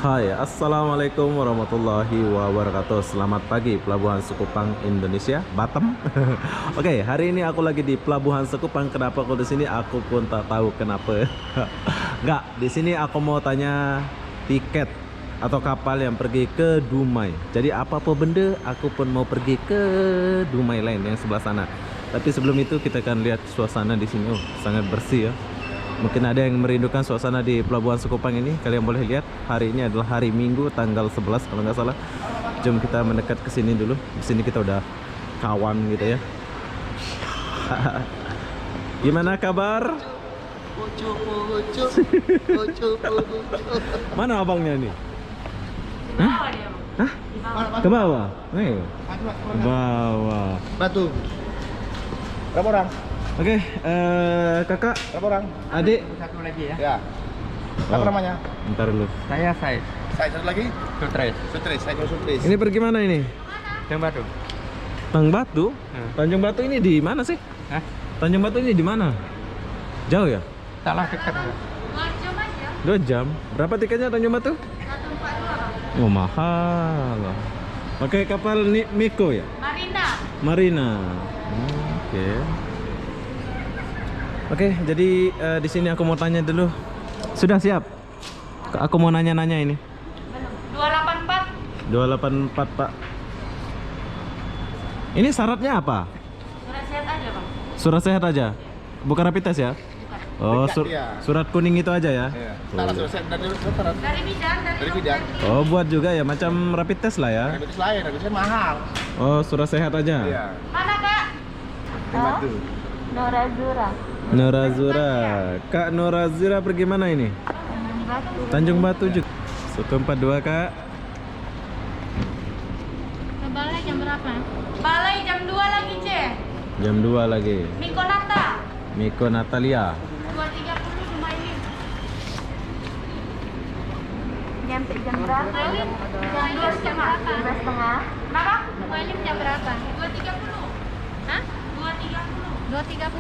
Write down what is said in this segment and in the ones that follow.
Hai, assalamualaikum warahmatullahi wabarakatuh. Selamat pagi Pelabuhan Sekupang Indonesia, Batam. Oke, hari ini aku lagi di Pelabuhan Sekupang. Kenapa aku di sini? Aku pun tak tahu kenapa. Enggak, di sini aku mau tanya tiket atau kapal yang pergi ke Dumai. Jadi apa-apa benda, aku pun mau pergi ke Dumai lain yang sebelah sana. Tapi sebelum itu kita akan lihat suasana di sini. Oh, sangat bersih ya. Mungkin ada yang merindukan suasana di Pelabuhan Sekupang ini. Kalian boleh lihat, hari ini adalah hari Minggu tanggal 11 kalau nggak salah. Jom kita mendekat ke sini dulu. Di sini kita udah kawan gitu ya. Gimana kabar? Mana abangnya nih? Hah? Hah? Ke bawah? Nih. Ke bawah. Batu. Berapa orang? Oke, kakak, Berapa orang? adik. Satu lagi ya. Ya. Apa namanya? Bentar dulu. Saya Said. Saya satu lagi. Sutres. Sutris. Saya Sutris. Ini pergi mana ini? Yang Batu. Tanjung Batu? Hmm. Tanjung Batu ini di mana sih? Hah? Tanjung Batu ini di mana? Jauh ya? Salah dekat. 2 jam. Berapa tiketnya Tanjung Batu? 142. Oh, mahal. Pakai kapal Miko ya? Marina. Oke. Oke, jadi di sini aku mau tanya dulu. Sudah siap? Aku mau nanya-nanya ini. 284. 284, Pak. Ini syaratnya apa? Surat sehat aja, Bang. Surat sehat aja. Bukan rapid test ya? Oh, surat kuning itu aja ya? Iya. Salah selesai dari dokter. Dari bidan, Dari bidan. Oh, buat juga ya, macam rapid test lah ya? Rapid test lain, rapid test mahal. Oh, surat sehat aja? Iya. Mana, Kak? Di Batu. Norazura. Norazura. Kak Norazura pergi mana ini? Batu. Tanjung Batu juga. 142, Kak. Ke balai jam berapa? Balai jam 2 lagi, Ce. Jam 2 lagi. Miko Nata. Miko Natalia. 2.30 Dumai Lim. Nyampe jam berapa? Jam 2.30. 2.30. Kenapa? Dumai Lim jam berapa? 2.30. Hah? 2.30. 2.30.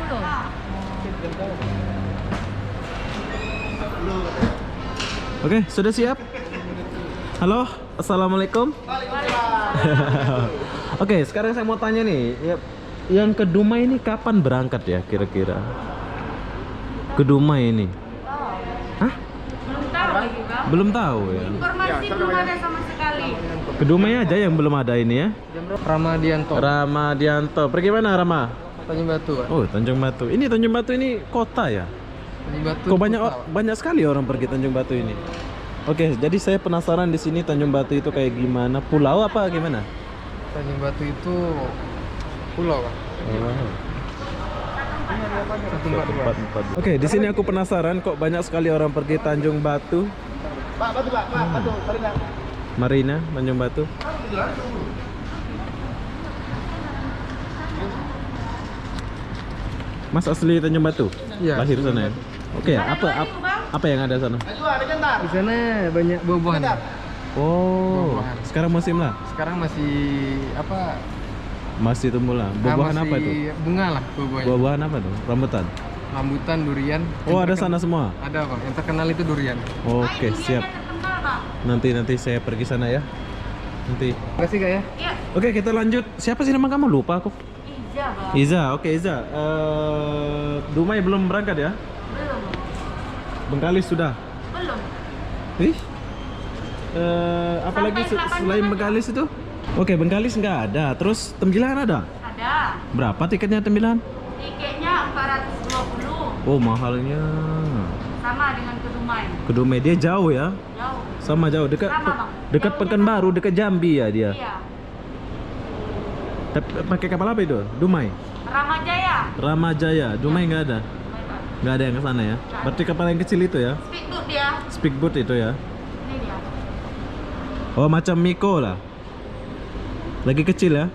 Oke, sudah siap? Halo, assalamualaikum. Oke, sekarang saya mau tanya nih, yang ke Dumai ini kapan berangkat ya kira-kira? Ke Dumai ini? Hah? Belum tahu lagi, Bang. Belum tahu ya. Informasi belum ada sama sekali. Ke Dumai aja yang belum ada ini ya. Ramadianto. Ramadianto. Pergi mana Rama? Tanjung Batu. Pak. Oh, Tanjung Batu. Ini Tanjung Batu ini kota ya? Tanjung Batu. Kok banyak kota, Pak. banyak sekali orang pergi Tanjung Batu ini. Oke, jadi saya penasaran di sini Tanjung Batu itu kayak gimana? Pulau apa gimana? Tanjung Batu itu pulau, Pak. Oke, di sini aku penasaran kok banyak sekali orang pergi Tanjung Batu. Pak, Batu, Pak. Pak, Batu. Marina. Marina, Tanjung Batu. Mas asli Tanjung Batu? Iya, Lahir asli sana ya? Oke, apa yang ada sana? Ayo, ada jantar. Di sana banyak buah-buahan. Pak. Oh, Buah-buahan. sekarang musim lah. Sekarang masih apa? Masih tumbuh lah. Buah-buahan masih apa itu? Bunga lah buah-buahnya. Buah-buahan apa tuh? Rambutan. Rambutan, durian. Oh, Yang ada terken- sana semua. Ada, Pak. Yang terkenal itu durian. Oke, siap. Terkenal, Bang. Nanti saya pergi sana ya. Nanti. Terima kasih, Kak ya. Iya, Oke, kita lanjut. Siapa sih nama kamu? Lupa aku. Iza, Bang. Iza. Oke, Iza. Dumai belum berangkat ya? Belum. Bengkalis sudah. Belum. Ih. Apalagi Sampai 8 selain jam Bengkalis itu? Oke, Bengkalis nggak ada. Terus Tembilahan ada? Ada. Berapa tiketnya Tembilahan? Tiketnya 420. Oh, mahalnya. Sama dengan ke Dumai. Ke Dumai dia jauh ya? Jauh. Sama jauh, dekat Sama, Bang. dekat Jauhnya Pekanbaru, dekat Jambi ya dia. Iya. Tapi pakai kapal apa itu? Dumai. Ramajaya. Ramajaya. Dumai nggak ada. Dumai, Bang. Nggak ada yang ke sana ya. Berarti kapal yang kecil itu ya? Speedboat dia. Speedboat itu ya. Ini dia. Oh, macam Miko lah. Lagi kecil ya?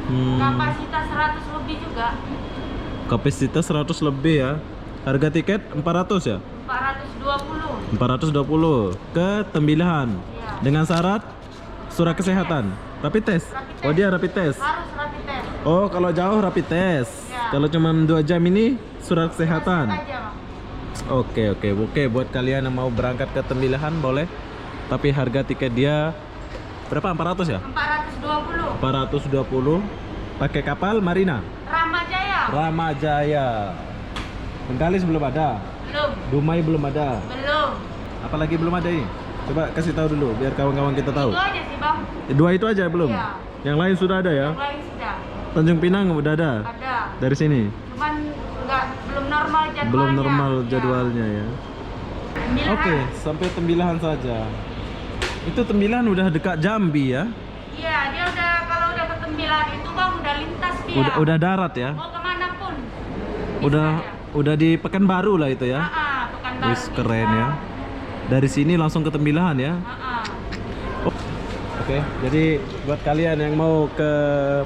Kapasitas 100 lebih juga. Kapasitas 100 lebih ya. Harga tiket 400 ya? 420. 420 ke Tembilahan. Iya. Dengan syarat surat kesehatan. Rapid test. Rapid Oh, test. dia rapid test. Harus rapid test. Oh, kalau jauh rapid test. Iya. Kalau cuma 2 jam ini surat kesehatan. Aja, Bang. Oke, buat kalian yang mau berangkat ke Tembilahan boleh. Tapi harga tiket dia berapa? 400 ya? 420. 420. Pakai kapal Marina. Ramajaya. Ramajaya. Bengkalis belum ada. Belum. Dumai belum ada. Belum. Apalagi belum ada ini? Coba kasih tahu dulu biar kawan-kawan kita tahu. Itu aja sih, Bang. Dua itu aja belum? Iya. Yang lain sudah ada ya? Yang lain sudah. Tanjung Pinang udah ada. Ada. Dari sini. Cuman belum normal jadwalnya. Belum normal Iya. jadwalnya ya. Tembilahan. Oke, sampai Tembilahan saja. Itu Tembilahan udah dekat Jambi ya? Iya, dia udah kalau udah ke Tembilahan itu Bang udah lintas dia. Udah darat ya? Mau kemana pun. Udah di Pekanbaru lah itu ya? Pekanbaru. Wis keren ya. Dari sini langsung ke Tembilahan ya? Oke, jadi buat kalian yang mau ke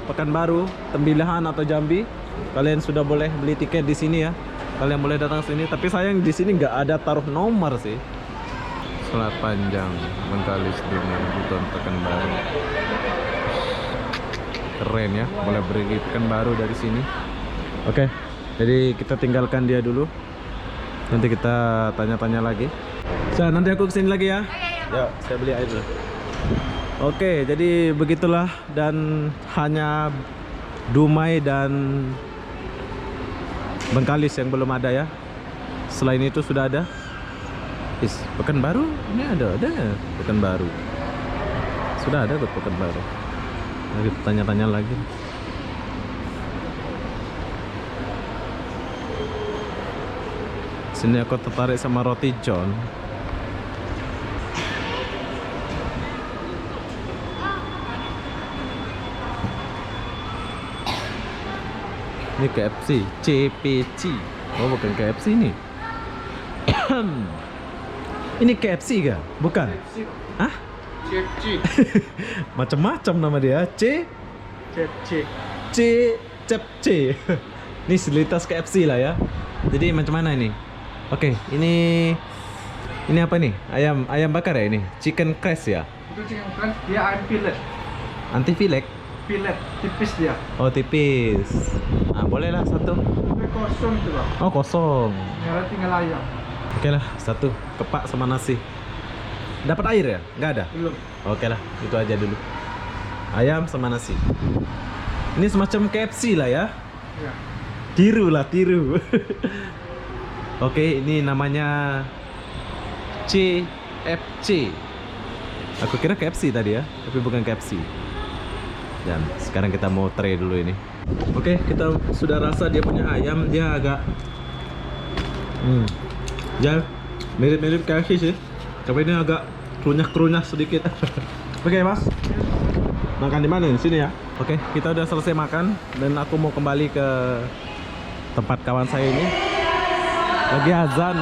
Pekanbaru, Tembilahan atau Jambi, kalian sudah boleh beli tiket di sini ya. Kalian boleh datang sini, tapi sayang di sini nggak ada taruh nomor sih. Selat Panjang, Bengkalis dengan Buton Pekanbaru. Keren ya, boleh beli Pekanbaru dari sini. Oke, jadi kita tinggalkan dia dulu. Nanti kita tanya-tanya lagi. Nanti aku kesini lagi ya. Ya, saya beli air dulu. Oke, jadi begitulah, dan hanya Dumai dan Bengkalis yang belum ada ya. Selain itu sudah ada. Pekanbaru ini ada Pekanbaru. Sudah ada tuh Pekanbaru. Lagi tanya-tanya lagi. Sini aku tertarik sama roti John. Ini KFC, CPC. Oh, bukan KFC ini. Ini KFC kah? Bukan. Hah? CFC. Macam-macam nama dia. CFC. CFC. Ini selitas KFC lah ya. Jadi macam mana ini? Oke, ini apa nih? Ayam bakar ya ini? Chicken crust ya? Itu chicken crust, dia ayam fillet. Anti fillet? Fillet, tipis dia. Oh, tipis. Nah, boleh lah satu. Tapi kosong itu Bang. Oh, kosong. Nyala tinggal ayam. Oke lah, satu. Kepak sama nasi. Dapat air ya? Nggak ada? Belum. Oke lah, itu aja dulu. Ayam sama nasi. Ini semacam KFC lah ya. Ya. Tiru lah, tiru. Oke, ini namanya CFC. Aku kira KFC tadi ya, tapi bukan KFC. Dan sekarang kita mau try dulu ini. Oke, kita sudah rasa dia punya ayam. Dia agak ya mirip-mirip KFC sih, tapi ini agak kerunyah-kerunyah sedikit. Oke Mas, makan di mana? Di sini ya. Oke, kita udah selesai makan dan aku mau kembali ke tempat kawan saya ini. Lagi azan.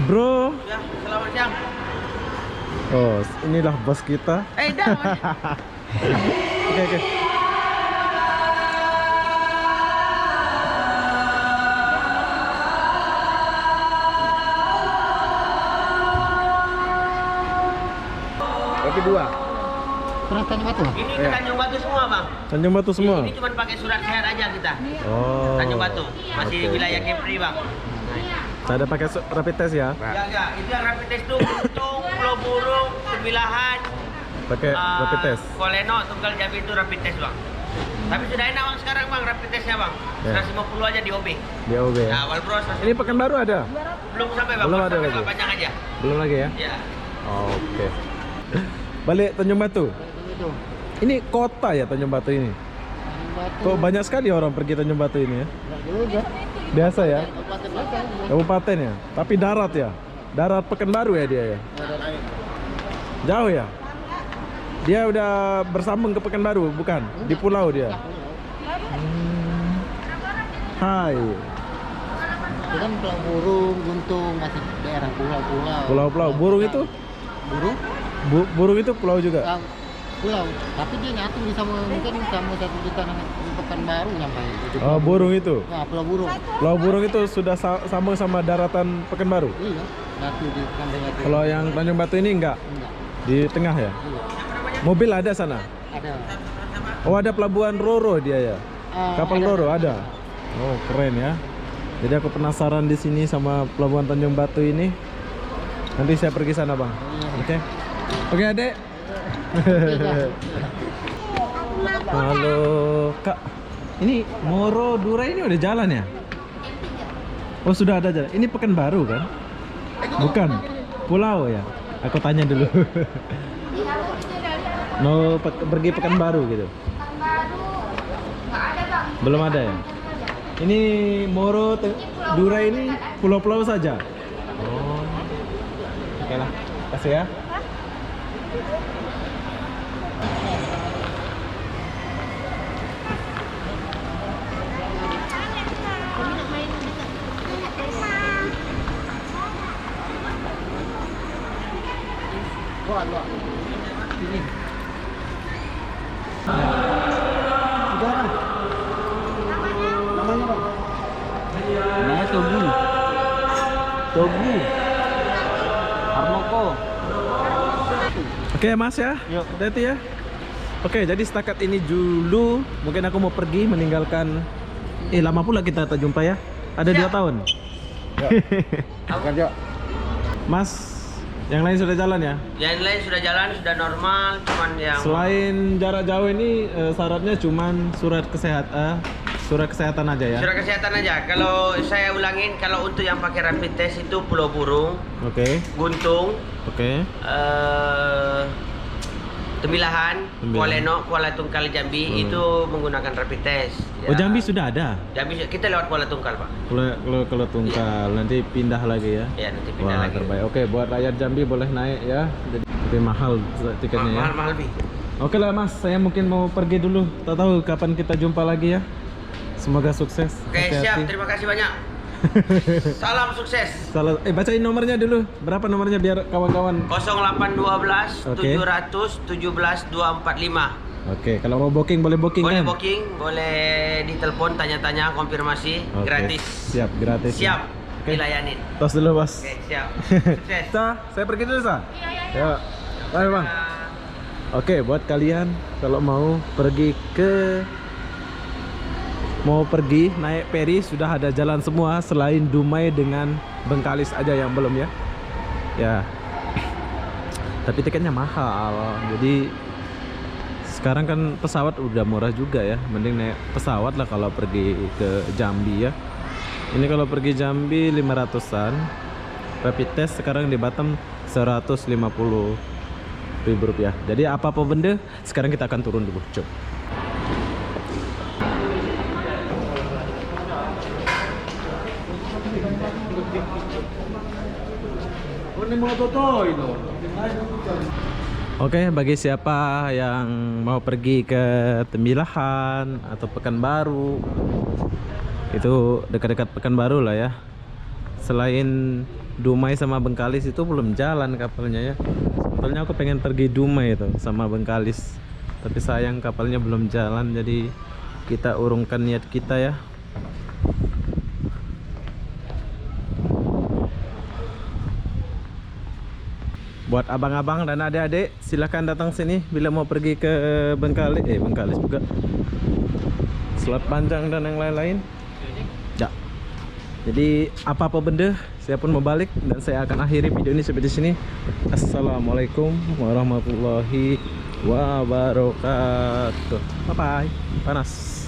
Bro. Ya, selamat siang. Oh, inilah bos kita. Dah. Oke. Roti dua. Pernah Tanjung Batu? Ini ke Tanjung Batu semua, Bang. Tanjung Batu semua. Ini cuma pakai surat sehat aja kita. Oh. Tanjung Batu. Masih Oke. wilayah Kepri, Bang. Saya ada pakai rapid test ya. Ya. Itu yang rapid test tuh untuk Pulau Burung, Tembilahan, Pakai rapid test. Koleno, Tunggal Jambi itu rapid test, Bang. Tapi sudah enak, Bang, sekarang, Bang, rapid testnya, Bang. Ya. 150 aja di OB. Di OB ya. Nah, Walbro 150. Ini Pekanbaru ada? Belum sampai, Bang. Belum ada Sampai lagi. Pak Panjang aja. Belum lagi ya? Ya. Oke. Balik Tanjung Batu. Itu. Ini kota ya Tanjung Batu ini. Kok banyak sekali orang pergi Tanjung Batu ini ya? Biasa ya? Kabupaten ya? Tapi darat ya? Darat Pekanbaru ya dia ya? Jauh ya? Dia udah bersambung ke Pekanbaru, bukan? Di pulau dia? Hai. Itu kan Pulau Burung, Guntung, masih daerah pulau-pulau. Pulau-pulau. Burung itu? Burung? Burung itu pulau juga? Pulau. Tapi dia nyatu di sama mungkin sama satu juta di Pekanbaru nyampe. Oh, burung itu? Nah, Pulau Burung. Pulau Burung itu sudah sambung sama daratan Pekanbaru? Iya, nyatu di Pekanbaru. Kalau yang Tanjung Batu ini enggak? Enggak. Di tengah ya? Mobil ada sana? Ada. Oh, ada pelabuhan Roro dia ya? Kapal Roro ada? Oh, keren ya. Jadi aku penasaran di sini sama pelabuhan Tanjung Batu ini. Nanti saya pergi sana, Bang. Oke. Oke, Adek. Halo, Kak. Ini Moro Dura ini udah jalan ya? Oh, sudah ada jalan. Ini Pekanbaru kan? Bukan. Pulau ya? Aku tanya dulu. Mau pergi Pekanbaru gitu? Belum ada ya? Ini Moro Dura ini pulau-pulau saja? Oh. Oke lah. Kasih ya. Namanya Togu. Togu. Harmoko. Oke Mas ya, hati-hati ya. Oke, jadi setakat ini dulu. Mungkin aku mau pergi meninggalkan. Lama pula kita tak jumpa ya. Ada 2 tahun. Kerja. Mas, yang lain sudah jalan ya? Yang lain sudah jalan, sudah normal, cuman yang Selain jarak jauh ini syaratnya cuman surat kesehatan aja ya? surat kesehatan aja. Kalau saya ulangin, kalau untuk yang pakai rapid test itu Pulau Burung, Oke. Guntung, Oke. Tembilahan, Kuala Eno, Kuala Tungkal, Jambi itu menggunakan rapid test. Oh, Jambi sudah ada? Jambi kita lewat Kuala Tungkal, Pak. Kalau Tungkal nanti pindah lagi ya? Ya, nanti pindah Wah, lagi. terbaik. Oke, buat rakyat Jambi boleh naik ya. Jadi tapi mahal tiketnya ya. Mahal lebih. Oke lah Mas, saya mungkin mau pergi dulu. Tak tahu kapan kita jumpa lagi ya. Semoga sukses. Oke, siap. Terima kasih banyak. Salam sukses. Salah, bacain nomornya dulu. Berapa nomornya biar kawan-kawan. 0812 Oke. 700 17 245. Oke, kalau mau booking boleh booking Boleh kan? booking, boleh ditelepon, tanya-tanya, konfirmasi, Oke, gratis. Siap, gratis. Siap, Oke. dilayanin. Tos dulu Bos. Oke, siap. Sukses. Sa, saya pergi dulu Sa. Ya. Bye Bang. Oke, buat kalian kalau mau pergi naik feri sudah ada jalan semua selain Dumai dengan Bengkalis aja yang belum ya. Ya. Tapi tiketnya mahal. Jadi sekarang kan pesawat udah murah juga ya. Mending naik pesawat lah kalau pergi ke Jambi ya. Ini kalau pergi Jambi 500-an. Rapid test sekarang di Batam 150.000 rupiah. Jadi apa-apa benda sekarang kita akan turun dulu. Cuk. Oke, bagi siapa yang mau pergi ke Tembilahan atau Pekanbaru, itu dekat-dekat Pekanbaru lah ya. Selain Dumai sama Bengkalis itu belum jalan kapalnya ya. Sebetulnya aku pengen pergi Dumai itu sama Bengkalis, tapi sayang kapalnya belum jalan. Jadi kita urungkan niat kita ya. Buat abang-abang dan adik-adik, silahkan datang sini bila mau pergi ke Bengkalis juga, Selat Panjang dan yang lain-lain. Ya. Jadi apa-apa benda, saya pun mau balik dan saya akan akhiri video ini sampai di sini. Assalamualaikum warahmatullahi wabarakatuh. Bye bye. Panas.